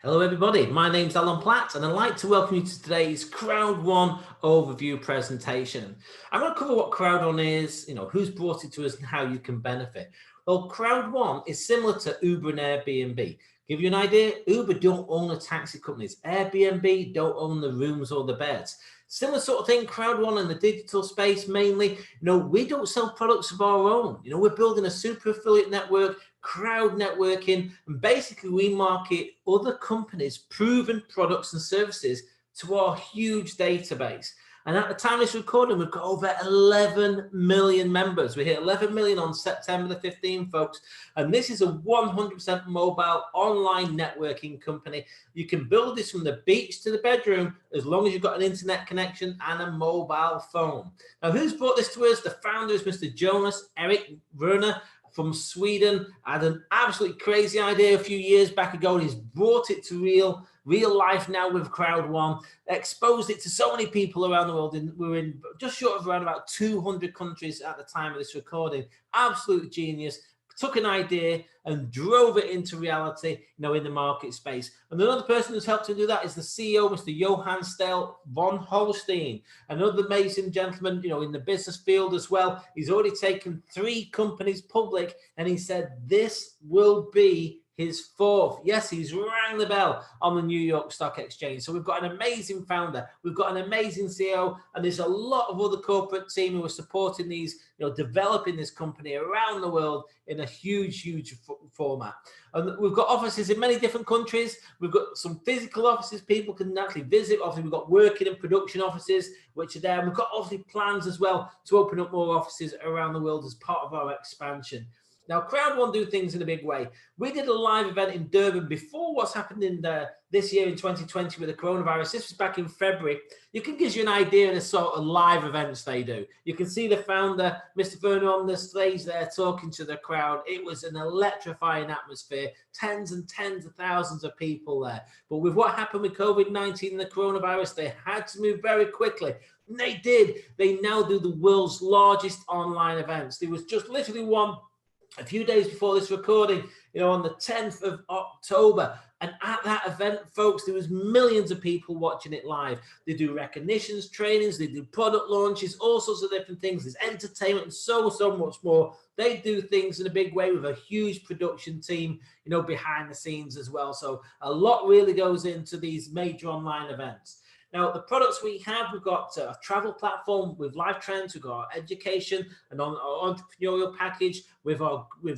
Hello everybody, my name's Alan Platt and I'd like to welcome you to today's Crowd1 overview presentation. I'm going to cover what Crowd1 is, who's brought it to us and how you can benefit. Well, Crowd1 is similar to Uber and Airbnb. Give you an idea, Uber don't own the taxi companies, Airbnb don't own the rooms or the beds. Similar sort of thing, Crowd1 in the digital space mainly, we don't sell products of our own. We're building a super affiliate network, crowd networking, and basically we market other companies' proven products and services to our huge database. And at the time of this recording, we've got over 11 million members. We hit 11 million on September the 15th, folks. And this is a 100% mobile online networking company. You can build this from the beach to the bedroom as long as you've got an internet connection and a mobile phone. Now, who's brought this to us? The founder is Mr. Jonas Erik Werner from Sweden. Had an absolutely crazy idea a few years back ago, and he's brought it to real life now with Crowd1, exposed it to so many people around the world. We're in just short of around about 200 countries at the time of this recording. Absolute genius. Took an idea and drove it into reality, in the market space. And another person who's helped to do that is the CEO, Mr. Johan Stell von Holstein, another amazing gentleman, in the business field as well. He's already taken 3 companies public, and he said this will be his 4th. Yes, he's rang the bell on the New York Stock Exchange. So we've got an amazing founder, we've got an amazing CEO, and there's a lot of other corporate team who are supporting these, developing this company around the world in a huge format. And we've got offices in many different countries. We've got some physical offices people can actually visit. Obviously, we've got working and production offices, which are there. And we've got obviously plans as well to open up more offices around the world as part of our expansion. Now, Crowd1 do things in a big way. We did a live event in Durban before what's happened in this year in 2020 with the coronavirus. This was back in February. You can give you an idea of the sort of live events they do. You can see the founder, Mr. Werner, on the stage there talking to the crowd. It was an electrifying atmosphere, tens and tens of thousands of people there. But with what happened with COVID-19 and the coronavirus, they had to move very quickly. And they did. They now do the world's largest online events. There was just literally one a few days before this recording, on the 10th of October. And at that event, folks, there was millions of people watching it live. They do recognitions, trainings, they do product launches, all sorts of different things. There's entertainment and so much more. They do things in a big way with a huge production team, behind the scenes as well. So a lot really goes into these major online events. Now, the products we have, we've got a travel platform with live trends, we've got our education and our entrepreneurial package with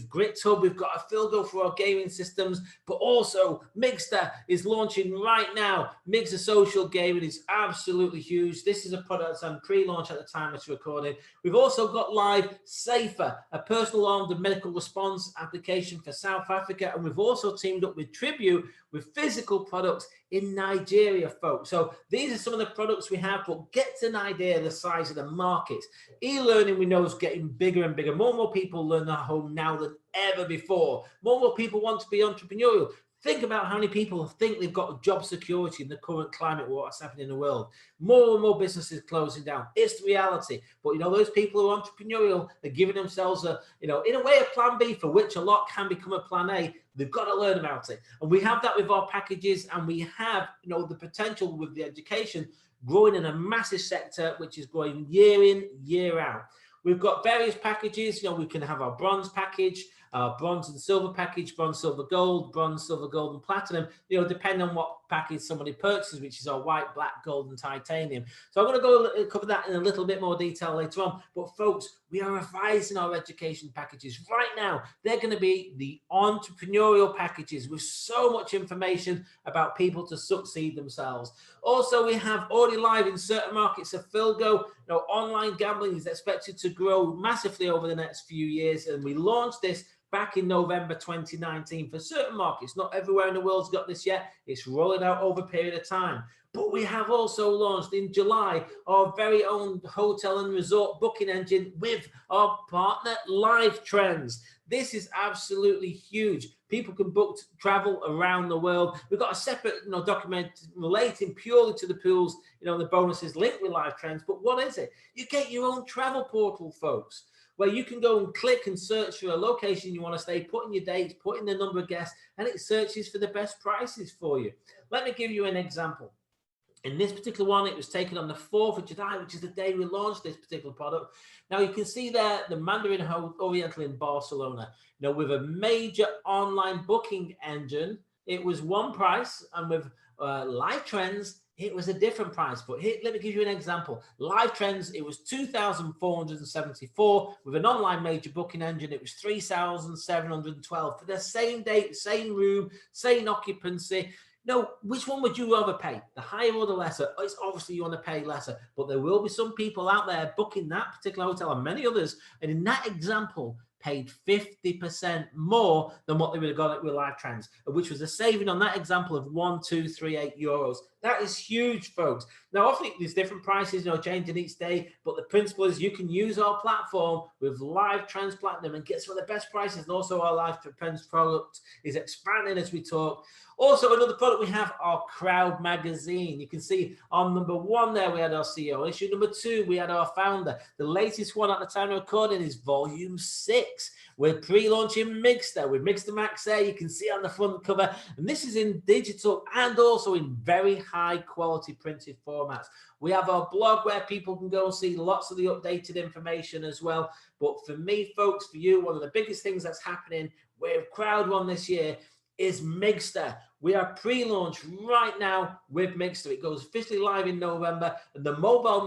Grit Hub, we've got a Filgo for our gaming systems, but also Mixter is launching right now. Mixter social gaming is absolutely huge. This is a product that's on pre-launch at the time of this recording. We've also got live Safer, a personal armed medical response application for South Africa, and we've also teamed up with Tribute with physical products in Nigeria, folks. So these are some of the products we have, but get an idea of the size of the market. E-learning, we know, is getting bigger and bigger. More and more people learn at home now than ever before. More and more people want to be entrepreneurial. Think about how many people think they've got job security in the current climate, what's happening in the world. More and more businesses closing down. It's the reality. But, those people who are entrepreneurial are giving themselves in a way, a plan B for which a lot can become a plan A. They've got to learn about it. And we have that with our packages, and we have, the potential with the education growing in a massive sector, which is growing year in, year out. We've got various packages. We can have our bronze package, bronze and silver package, bronze, silver, gold, and platinum, depending on what package somebody purchases, which is our white, black, gold, and titanium. So I'm going to go cover that in a little bit more detail later on. But folks, we are revising our education packages right now. They're going to be the entrepreneurial packages with so much information about people to succeed themselves. Also, we have already live in certain markets of Filgo. Online gambling is expected to grow massively over the next few years, and we launched this back in November 2019 for certain markets. Not everywhere in the world's got this yet. It's rolling out over a period of time. But we have also launched in July our very own hotel and resort booking engine with our partner Live Trends. This is absolutely huge. People can book travel around the world. We've got a separate document relating purely to the pools, the bonuses linked with Live Trends. But what is it? You get your own travel portal, folks. where you can go and click and search for a location you want to stay, put in your dates, put in the number of guests, and it searches for the best prices for you. Let me give you an example. In this particular one, it was taken on the 4th of July, which is the day we launched this particular product. Now you can see there the Mandarin Oriental in Barcelona, with a major online booking engine. It was one price, and with Live Trends, it was a different price. But here, let me give you an example. Live Trends, it was 2,474. With an online major booking engine, it was 3,712 for the same date, same room, same occupancy. No, which one would you rather pay? The higher or the lesser? It's obviously you want to pay lesser, but there will be some people out there booking that particular hotel and many others. And in that example, paid 50% more than what they would have got with Live Trends, which was a saving on that example of 1,238 euros. That is huge, folks. Now, obviously, there's different prices, changing each day, but the principle is you can use our platform with Live Trends Platinum and get some of the best prices. And also, our Live Trends product is expanding as we talk. Also, another product we have, our Crowd magazine. You can see on number 1 there, we had our CEO. Issue number 2, we had our founder. The latest one at the time of recording is volume 6. We're pre-launching Mixter with Mixter Max there. You can see on the front cover. And this is in digital and also in very high quality printed formats. We have our blog where people can go and see lots of the updated information as well. But for me, folks, for you, one of the biggest things that's happening with Crowd1 this year is Mixter. We are pre-launch right now with Mixter. It goes officially live in November, and the mobile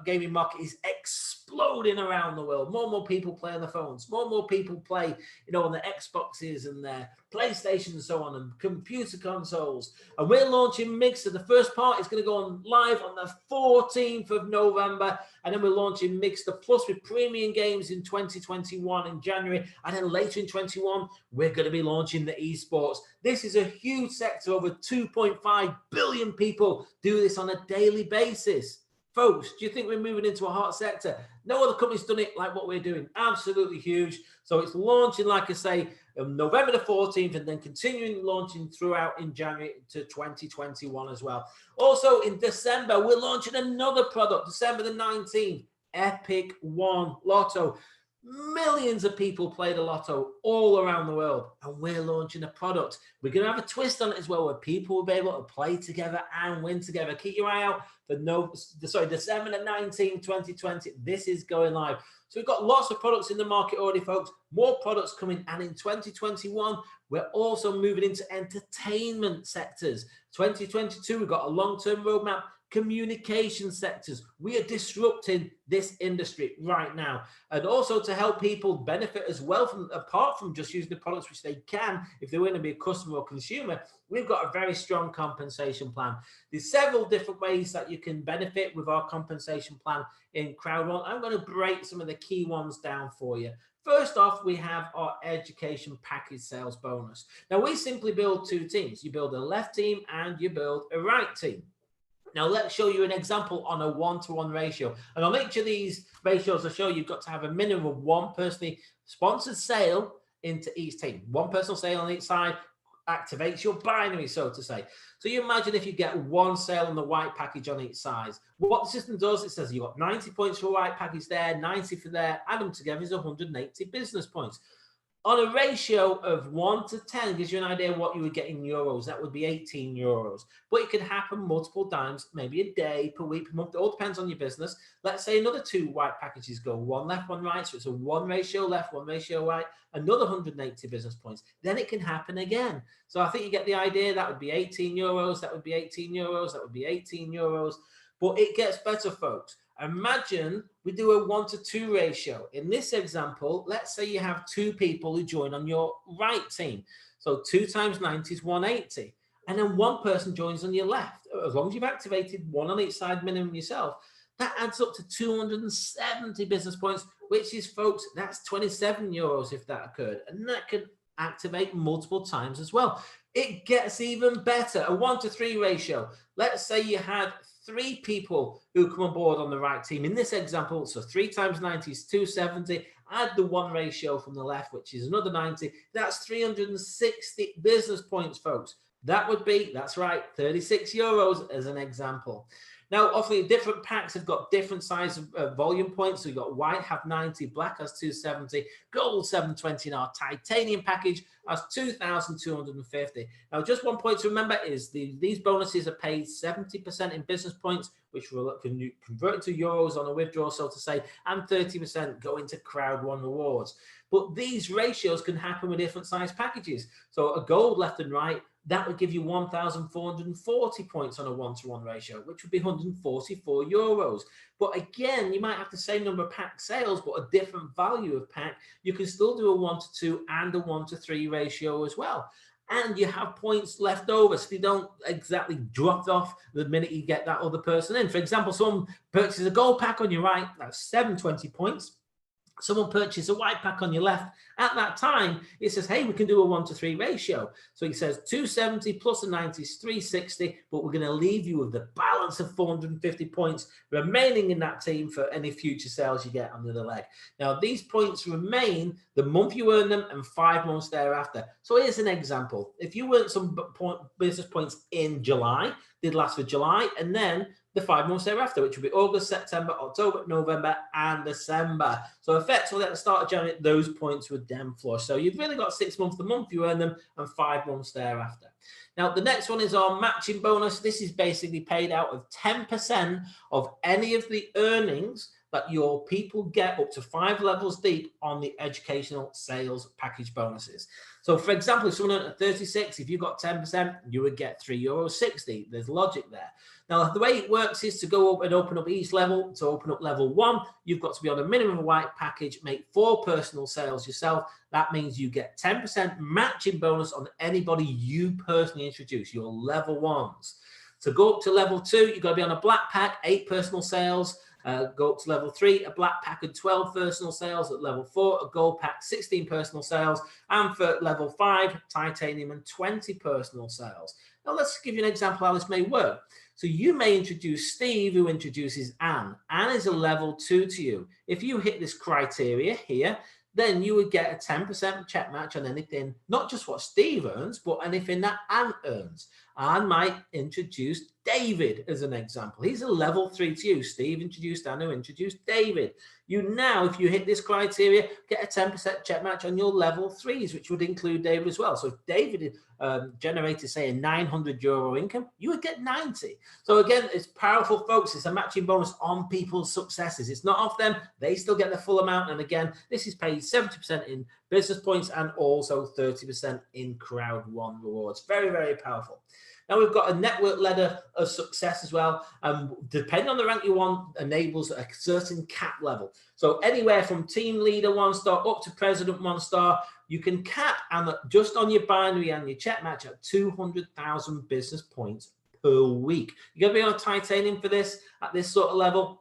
gaming market is exploding around the world. More and more people play on the phones. More and more people play, on the Xboxes and their PlayStation and so on, and computer consoles. And we're launching Mixter. The first part is going to go on live on the 14th of November, and then we're launching Mixter Plus with premium games in 2021 in January, and then later in 2021 we're going to be launching the esports. This is a huge sector. Over 2.5 billion people do this on a daily basis. Folks, do you think we're moving into a hot sector? No other company's done it like what we're doing. Absolutely huge. So it's launching, like I say, November the 14th, and then continuing launching throughout in January to 2021 as well. Also in December, we're launching another product, December the 19th, Epic One Lotto. Millions of people play the lotto all around the world, and we're launching a product. We're going to have a twist on it as well, where people will be able to play together and win together. Keep your eye out for December the 19th, 2020. This is going live. So we've got lots of products in the market already, folks. More products coming, and in 2021, we're also moving into entertainment sectors. 2022, we've got a long-term roadmap. Communication sectors. We are disrupting this industry right now, and also to help people benefit as well apart from just using the products, which they can if they want to be a customer or consumer. We've got a very strong compensation plan. There's several different ways that you can benefit with our compensation plan in Crowd1. I'm going to break some of the key ones down for you. First off, we have our education package sales bonus. Now, we simply build 2 teams. You build a left team and you build a right team. Now, let's show you an example on a 1-to-1 ratio. And on each of these ratios, I'll show you've got to have a minimum of 1 personally sponsored sale into each team. 1 personal sale on each side activates your binary, so to say. So you imagine if you get 1 sale on the white package on each side. What the system does, it says you've got 90 points for a white package there, 90 for there, add them together is 180 business points. On a ratio of 1 to 10, gives you an idea of what you would get in euros. That would be 18 euros. But it could happen multiple times, maybe a day, per week, per month. It all depends on your business. Let's say another 2 white packages go, 1 left, 1 right. So it's a 1 ratio left, 1 ratio right, another 180 business points. Then it can happen again. So I think you get the idea. That would be 18 euros. That would be 18 euros. That would be 18 euros. But it gets better, folks. Imagine we do a 1-to-2 ratio. In this example, let's say you have 2 people who join on your right team. So 2 times 90 is 180. And then 1 person joins on your left. As long as you've activated 1 on each side minimum yourself, that adds up to 270 business points, which is, folks, that's 27 euros if that occurred. And that could activate multiple times as well. It gets even better, a 1-to-3 ratio. Let's say you had 3 people who come on board on the right team. In this example, so 3 times 90 is 270. Add the 1 ratio from the left, which is another 90. That's 360 business points, folks. That would be, that's right, 36 euros as an example. Now, obviously, different packs have got different size of volume points. So you've got white have 90, black has 270, gold 720, and our titanium package has 2,250. Now, just one point to remember is these bonuses are paid 70% in business points, which will convert to euros on a withdrawal, so to say, and 30% go into Crowd1 rewards. But these ratios can happen with different size packages. So a gold left and right, that would give you 1,440 points on a one-to-one ratio, which would be 144 euros. But again, you might have the same number of pack sales, but a different value of pack. You can still do a 1-to-2 and a 1-to-3 ratio as well. And you have points left over, so you don't exactly drop off the minute you get that other person in. For example, someone purchases a gold pack on your right, that's 720 points. Someone purchases a white pack on your left. At that time, it says, hey, we can do a 1-to-3 ratio. So it says 270 plus a 90 is 360, but we're going to leave you with the balance of 450 points remaining in that team for any future sales you get on the other leg. Now, these points remain the month you earn them and 5 months thereafter. So here's an example. If you earned some business points in July, they'd last for July, and then the 5 months thereafter, which would be August, September, October, November, and December. So effectively at the start of January, those points would then flush. So you've really got 6 months the month you earn them and 5 months thereafter. Now, the next one is our matching bonus. This is basically paid out of 10% of any of the earnings that your people get up to 5 levels deep on the educational sales package bonuses. So for example, if someone at 36, if you got 10%, you would get €3.60. There's logic there. Now, the way it works is to go up and open up each level. To open up level 1, you've got to be on a minimum white package, make 4 personal sales yourself. That means you get 10% matching bonus on anybody you personally introduce, your level 1s. To go up to level 2, you've got to be on a black pack, 8 personal sales. Go up to level 3, a black pack and 12 personal sales. At level 4, a gold pack, 16 personal sales. And for level 5, titanium and 20 personal sales. Now, let's give you an example how this may work. So you may introduce Steve, who introduces Anne. Anne is a level 2 to you. If you hit this criteria here, then you would get a 10% check match on anything, not just what Steve earns, but anything that Anne earns. Anne might introduce David as an example. He's a level 3 to you. Steve introduced Anne, who introduced David. You now, if you hit this criteria, get a 10% check match on your level 3s, which would include David as well. So if David generated, say, a €900 income, you would get 90. So again, it's powerful, folks. It's a matching bonus on people's successes. It's not off them. They still get the full amount. And again, this is paid 70% in business points and also 30% in Crowd1 rewards. Very, very powerful. Now we've got a network ladder of success as well. Depending on the rank you want, enables a certain cap level. So anywhere from team leader 1-star up to president 1-star, you can cap and just on your binary and your check match at 200,000 business points per week. You're going to be on titanium for this at this sort of level.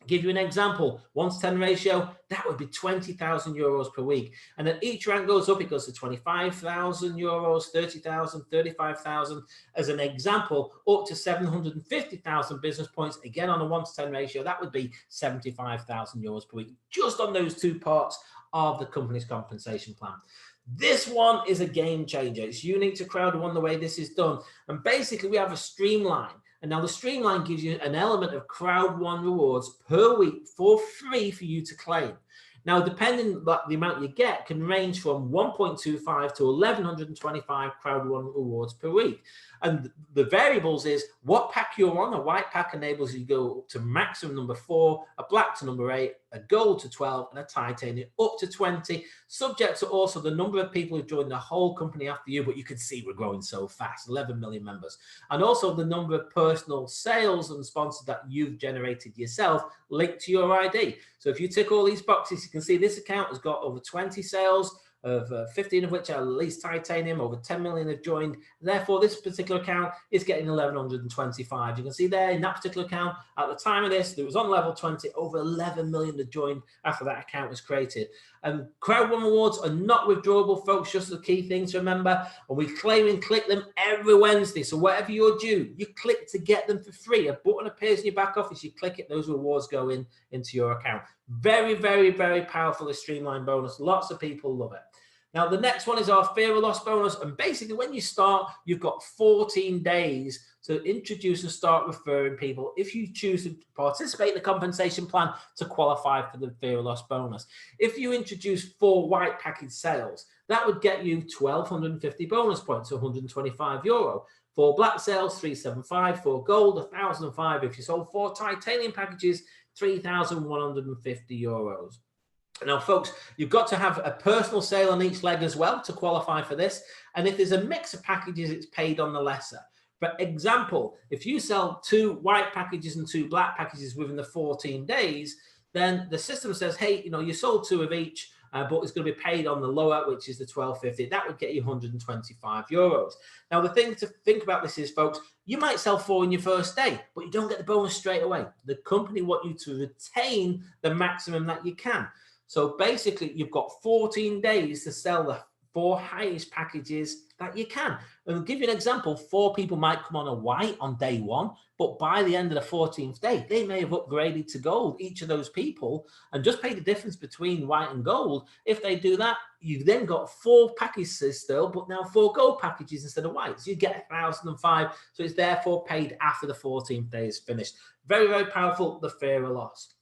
Give you an example, 1-to-10 ratio, that would be 20,000 euros per week. And then each rank goes up, it goes to 25,000 euros, 30,000, 35,000. As an example, up to 750,000 business points, again on a 1-to-10 ratio, that would be 75,000 euros per week, just on those 2 parts of the company's compensation plan. This one is a game changer. It's unique to Crowd1 the way this is done. And basically, we have a streamline. And now the streamline gives you an element of Crowd1 rewards per week for free for you to claim. Now, depending on the amount you get, can range from 1.25 to 1,125 Crowd1 rewards per week. And the variables is what pack you're on. A white pack enables you to go up to maximum number 4, a black to number 8, a gold to 12, and a titanium up to 20, subject to also the number of people who joined the whole company after you, but you can see we're growing so fast, 11 million members. And also the number of personal sales and sponsors that you've generated yourself linked to your ID. So if you tick all these boxes, you can see this account has got over 20 sales, of 15 of which are at least titanium. Over 10 million have joined. Therefore, this particular account is getting 1,125. You can see there in that particular account, at the time of this, it was on level 20, over 11 million have joined after that account was created. And Crowd1 rewards are not withdrawable, folks, just the key thing to remember. And we claim and click them every Wednesday. So whatever you're due, you click to get them for free. A button appears in your back office, you click it, those rewards go into your account. Very, very, very powerful, a streamlined bonus. Lots of people love it. Now, the next one is our fear of loss bonus. And basically, when you start, you've got 14 days to introduce and start referring people if you choose to participate in the compensation plan to qualify for the fear of loss bonus. If you introduce 4 white package sales, that would get you 1,250 bonus points, so €125. 4 black sales, 375. 4 gold, 1,005. If you sold 4 titanium packages, €3,150. Now, folks, you've got to have a personal sale on each leg as well to qualify for this. And if there's a mix of packages, it's paid on the lesser. For example, if you sell 2 white packages and 2 black packages within the 14 days, then the system says, hey, you sold 2 of each, but it's going to be paid on the lower, which is the 1,250. That would get you €125. Now, the thing to think about this is, folks, you might sell 4 in your first day, but you don't get the bonus straight away. The company want you to retain the maximum that you can. So basically, you've got 14 days to sell the 4 highest packages that you can. And I'll give you an example. 4 people might come on a white on day 1, but by the end of the 14th day, they may have upgraded to gold, each of those people, and just pay the difference between white and gold. If they do that, you've then got 4 packages still, but now 4 gold packages instead of white. So you get 1,005. So it's therefore paid after the 14th day is finished. Very, very powerful, the fear of loss.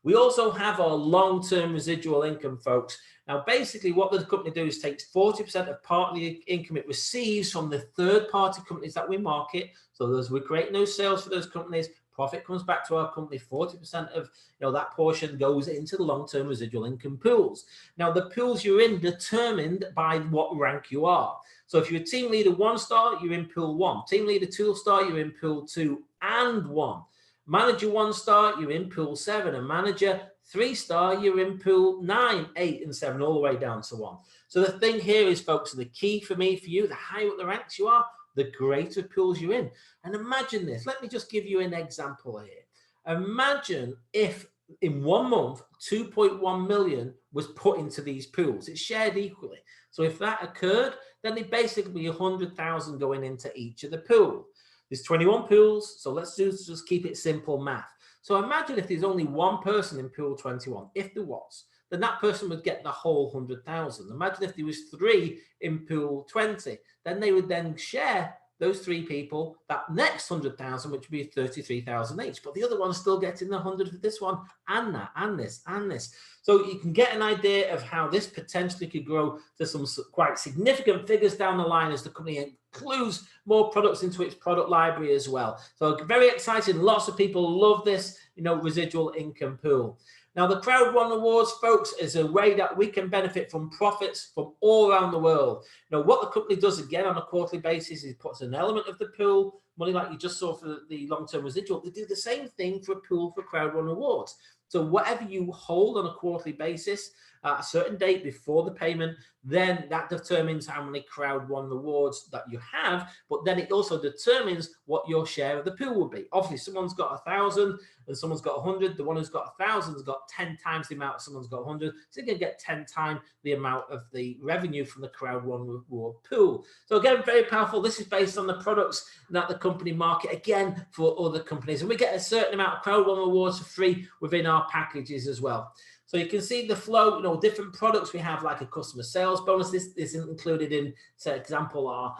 We also have our long-term residual income, folks. Now, basically, what the company does is takes 40% of part of the income it receives from the third-party companies that we market. So as we create no sales for those companies, profit comes back to our company. 40% of that portion goes into the long-term residual income pools. Now, the pools you're in determined by what rank you are. So if you're a team leader 1-star, you're in pool 1. Team leader 2-star, you're in pool 2 and 1. Manager 1-star, you're in pool 7, and manager 3-star, you're in pool 9, 8, and 7, all the way down to 1. So the thing here is, folks, the key for me, for you, the higher up the ranks you are, the greater pools you're in. And imagine this. Let me just give you an example here. Imagine if in 1 month, 2.1 million was put into these pools. It's shared equally. So if that occurred, then it basically be 100,000 going into each of the pools. There's 21 pools, so let's just keep it simple math. So imagine if there's only 1 person in pool 21, if there was, then that person would get the whole 100,000. Imagine if there was 3 in pool 20, then they would then share those 3 people that next 100,000, which would be 33,000 each. But the other one's still getting the 100 for this one, and that, and this, and this. So you can get an idea of how this potentially could grow to some quite significant figures down the line as the company includes more products into its product library as well. So very exciting. Lots of people love this, residual income pool. Now, the Crowd1 Awards, folks, is a way that we can benefit from profits from all around the world. What the company does, again, on a quarterly basis is puts an element of the pool, money like you just saw for the long-term residual. They do the same thing for a pool for Crowd1 Awards. So whatever you hold on a quarterly basis at a certain date before the payment, then that determines how many Crowd1 awards that you have, but then it also determines what your share of the pool will be. Obviously, someone's got 1,000 and someone's got 100. The one who's got 1,000 has got 10 times the amount someone's got 100. So you're going to get 10 times the amount of the revenue from the Crowd1 reward pool. So again, very powerful. This is based on the products that the company market, again, for other companies. And we get a certain amount of Crowd1 awards for free within our packages as well. So you can see the flow, different products we have, like a customer sales bonus. This isn't included in, say, example, our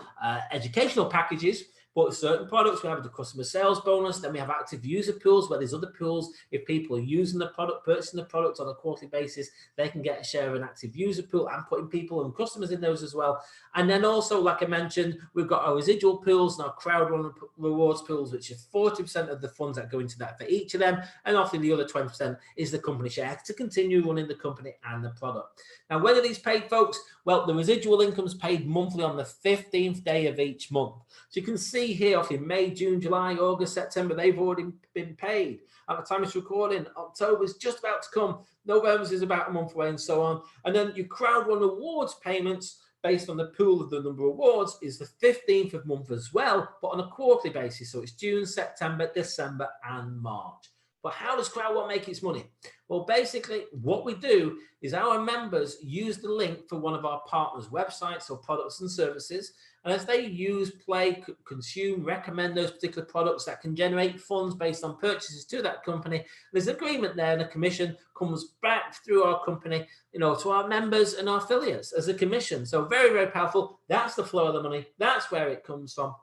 educational packages, but certain products we have the customer sales bonus. Then we have active user pools where there's other pools. If people are using the product, purchasing the product on a quarterly basis, they can get a share of an active user pool and putting people and customers in those as well. And then also, like I mentioned, we've got our residual pools and our Crowd1 rewards pools, which is 40% of the funds that go into that for each of them. And often the other 20% is the company share to continue running the company and the product. Now, when are these paid, folks? Well, the residual income is paid monthly on the 15th day of each month. So you can see here, obviously, May, June, July, August, September, they've already been paid. At the time it's recording, October is just about to come. November is about a month away and so on. And then your Crowd1 awards payments based on the pool of the number of awards is the 15th of month as well, but on a quarterly basis. So it's June, September, December, and March. But how does Crowd1 make its money? Well, basically, what we do is our members use the link for one of our partners' websites or products and services. And as they use, play, consume, recommend those particular products, that can generate funds based on purchases to that company. There's an agreement there, and a commission comes back through our company, to our members and our affiliates as a commission. So very, very powerful. That's the flow of the money. That's where it comes from.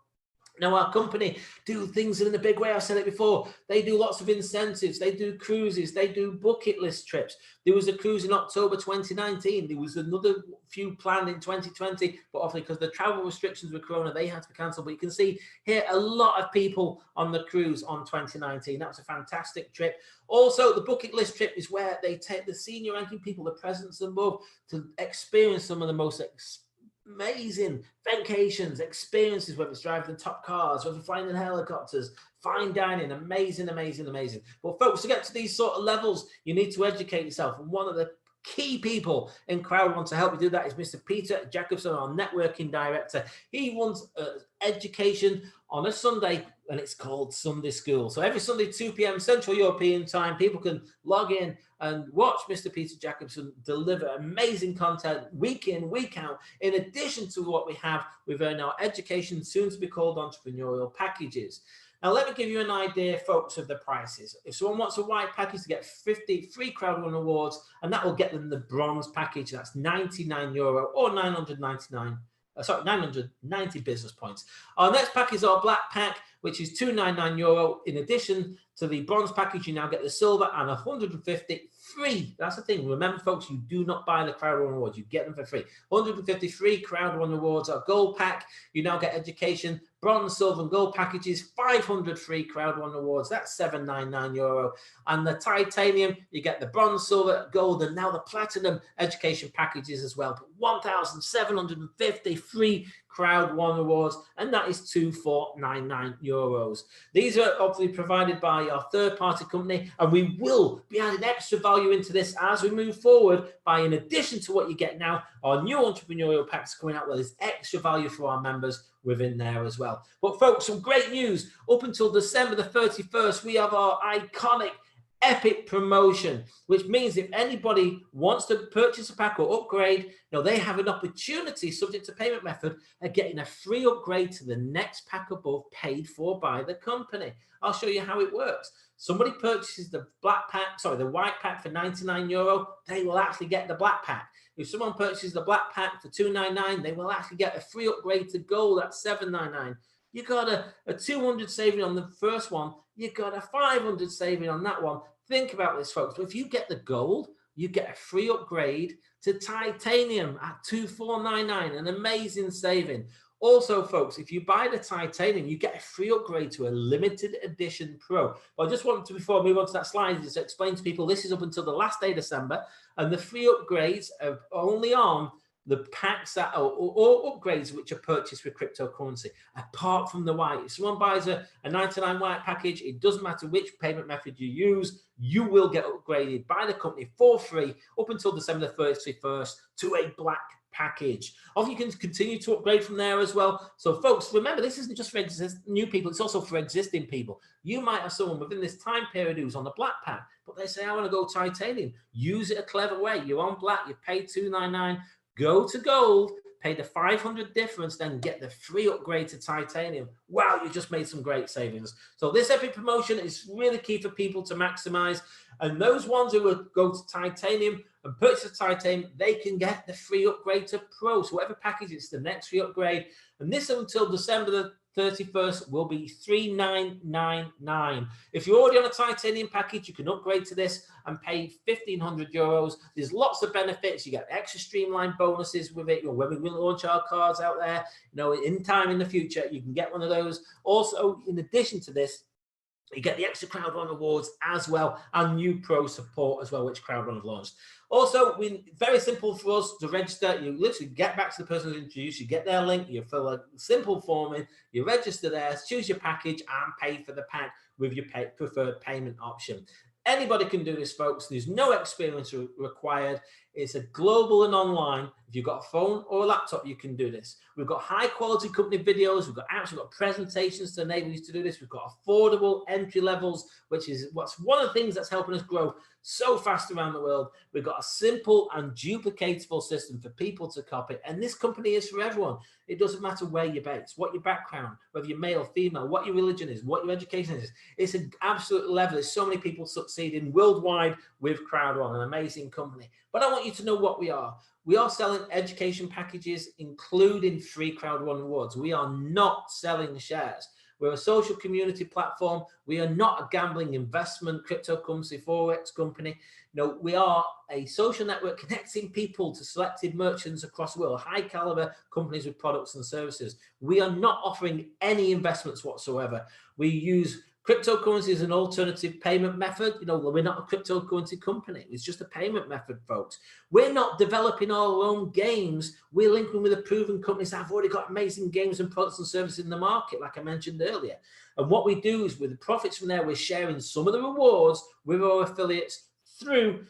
Now, our company do things in a big way. I've said it before. They do lots of incentives. They do cruises. They do bucket list trips. There was a cruise in October 2019. There was another few planned in 2020, but obviously because the travel restrictions with Corona, they had to be cancelled. But you can see here a lot of people on the cruise on 2019. That was a fantastic trip. Also, the bucket list trip is where they take the senior ranking people, the presidents and above, to experience some of the most amazing vacations, experiences, whether it's driving the top cars, whether flying in helicopters, fine dining, amazing, amazing, amazing. But folks, to get to these sort of levels, you need to educate yourself. And one of the key people in Crowd1 to help you do that is Mr. Peter Jacobson, our networking director. He runs education on a Sunday, and it's called Sunday School. So every Sunday, 2 p.m. Central European time, people can log in and watch Mr. Peter Jacobson deliver amazing content week in, week out. In addition to what we have within our education, soon to be called entrepreneurial packages. Now, let me give you an idea, folks, of the prices. If someone wants a white package to get 50 free Crowd1 awards, and that will get them the bronze package, that's €99 or 990 business points. Our next pack is our black pack, which is €299. In addition to the bronze package, you now get the silver and 150 free. That's the thing. Remember, folks, you do not buy the Crowd1 awards. You get them for free. 150 free Crowd1 awards. Our gold pack, you now get education, bronze, silver, and gold packages. 500 free Crowd1 awards. That's €799. And the titanium, you get the bronze, silver, gold, and now the platinum education packages as well. 1,750 free Crowd1 awards, and that is €2,499. These are obviously provided by our third-party company, and we will be adding extra value into this as we move forward by, in addition to what you get now, our new entrepreneurial packs coming out where there's extra value for our members within there as well. But folks, some great news. Up until December the 31st, we have our iconic epic promotion, which means if anybody wants to purchase a pack or upgrade, they have an opportunity, subject to payment method, of getting a free upgrade to the next pack above, paid for by the company. I'll show you how it works. Somebody purchases the white pack for €99, they will actually get the black pack. If someone purchases the black pack for $299, they will actually get a free upgrade to gold at $799. You got a 200 saving on the first one. You got a 500 saving on that one. Think about this, folks. But if you get the gold, you get a free upgrade to titanium at $2,499, an amazing saving. Also, folks, if you buy the titanium, you get a free upgrade to a limited edition Pro. But I just wanted to, before I move on to that slide, just explain to people this is up until the last day of December, and the free upgrades are only on the packs that are or upgrades which are purchased with cryptocurrency, apart from the white. If someone buys a 99 white package, it doesn't matter which payment method you use, you will get upgraded by the company for free up until December the 31st to a black package. Or you can continue to upgrade from there as well. So folks, remember, this isn't just for new people, it's also for existing people. You might have someone within this time period who's on the black pack, but they say, I want to go titanium. Use it a clever way. You're on black, you pay $299, go to gold, pay the 500 difference, then get the free upgrade to titanium. Wow, you just made some great savings. So this epic promotion is really key for people to maximize. And those ones who will go to titanium and purchase titanium, they can get the free upgrade to Pro. So whatever package, it's the next free upgrade. And this until December the 31st will be $3,999. If you're already on a titanium package, you can upgrade to this and pay €1,500. There's lots of benefits. You get extra streamlined bonuses with it. When we launch our cards out there, in time in the future, you can get one of those. Also, in addition to this, you get the extra Crowd1 awards as well, and new Pro support as well, which Crowd1 have launched. Also, very simple for us to register. You literally get back to the person who introduced you, get their link, you fill a simple form in, you register there, choose your package, and pay for the pack with your preferred payment option. Anybody can do this, folks. There's no experience required. It's a global and online. If you've got a phone or a laptop, you can do this. We've got high quality company videos, we've got apps, we've got presentations to enable you to do this. We've got affordable entry levels, which is what's one of the things that's helping us grow so fast around the world. We've got a simple and duplicatable system for people to copy. And this company is for everyone. It doesn't matter where you're based, what your background, whether you're male, female, what your religion is, what your education is. It's an absolute level. There's so many people succeeding worldwide with Crowd1, an amazing company. But I want you to know what we are. We are selling education packages, including free Crowd1 rewards. We are not selling shares. We're a social community platform. We are not a gambling investment, cryptocurrency, forex company. No, we are a social network connecting people to selected merchants across the world, high caliber companies with products and services. We are not offering any investments whatsoever. We use cryptocurrency as an alternative payment method. We're not a cryptocurrency company. It's just a payment method, folks. We're not developing our own games. We're linking with the proven companies that have already got amazing games and products and services in the market, like I mentioned earlier. And what we do is with the profits from there, we're sharing some of the rewards with our affiliates through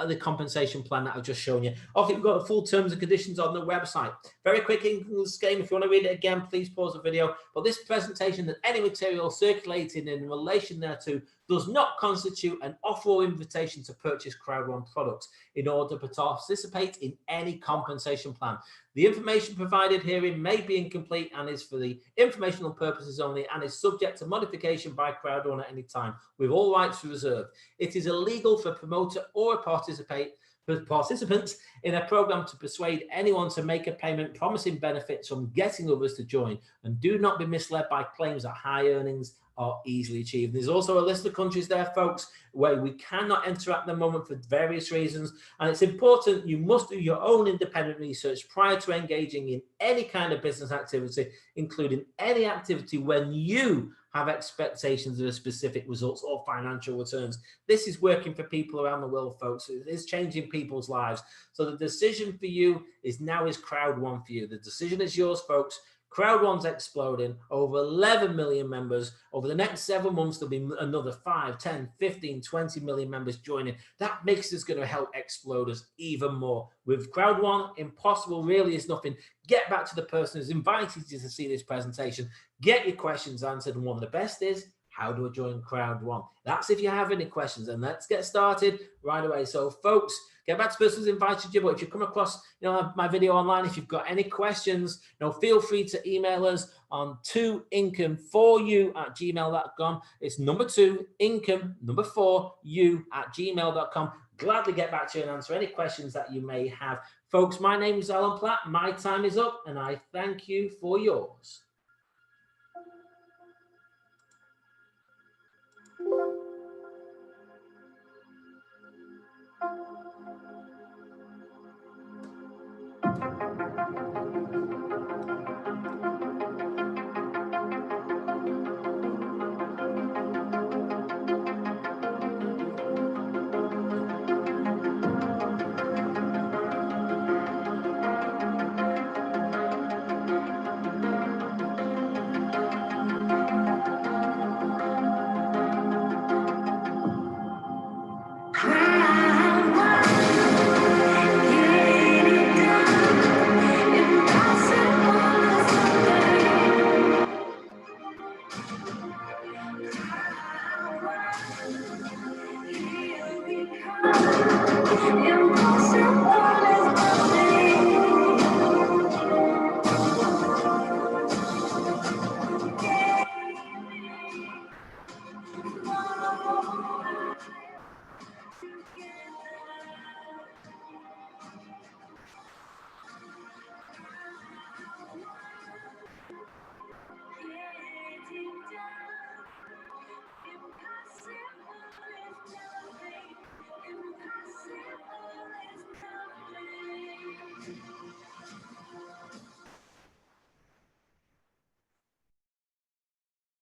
the compensation plan that I've just shown you. Okay, we've got the full terms and conditions on the website. Very quick English game. If you want to read it again, please pause the video. But this presentation and any material circulating in relation thereto does not constitute an offer or invitation to purchase Crowd1 products in order to participate in any compensation plan. The information provided herein may be incomplete and is for the informational purposes only and is subject to modification by Crowd1 at any time, with all rights reserved. It is illegal for a promoter or a participants in a program to persuade anyone to make a payment promising benefits from getting others to join, and do not be misled by claims that high earnings are easily achieved. There's also a list of countries there, folks, where we cannot enter at the moment for various reasons, and it's important you must do your own independent research prior to engaging in any kind of business activity, including any activity when you have expectations of a specific results or financial returns. This is working for people around the world, folks. It is changing people's lives. So the decision for you is Crowd1 for you. The decision is yours, folks. Crowd1's exploding, over 11 million members. Over the next 7 months, there'll be another 5, 10, 15, 20 million members joining. That mix is going to help explode us even more. With Crowd1, impossible really is nothing. Get back to the person who's invited you to see this presentation. Get your questions answered. And one of the best is, how do I join Crowd1? That's if you have any questions. And let's get started right away. So, folks, get back to the person who's invited you. But if you come across my video online, if you've got any questions, feel free to email us on 2income4you@gmail.com. It's number 2, income, number 4, you@gmail.com. Gladly get back to you and answer any questions that you may have. Folks, my name is Alan Platt. My time is up, and I thank you for yours.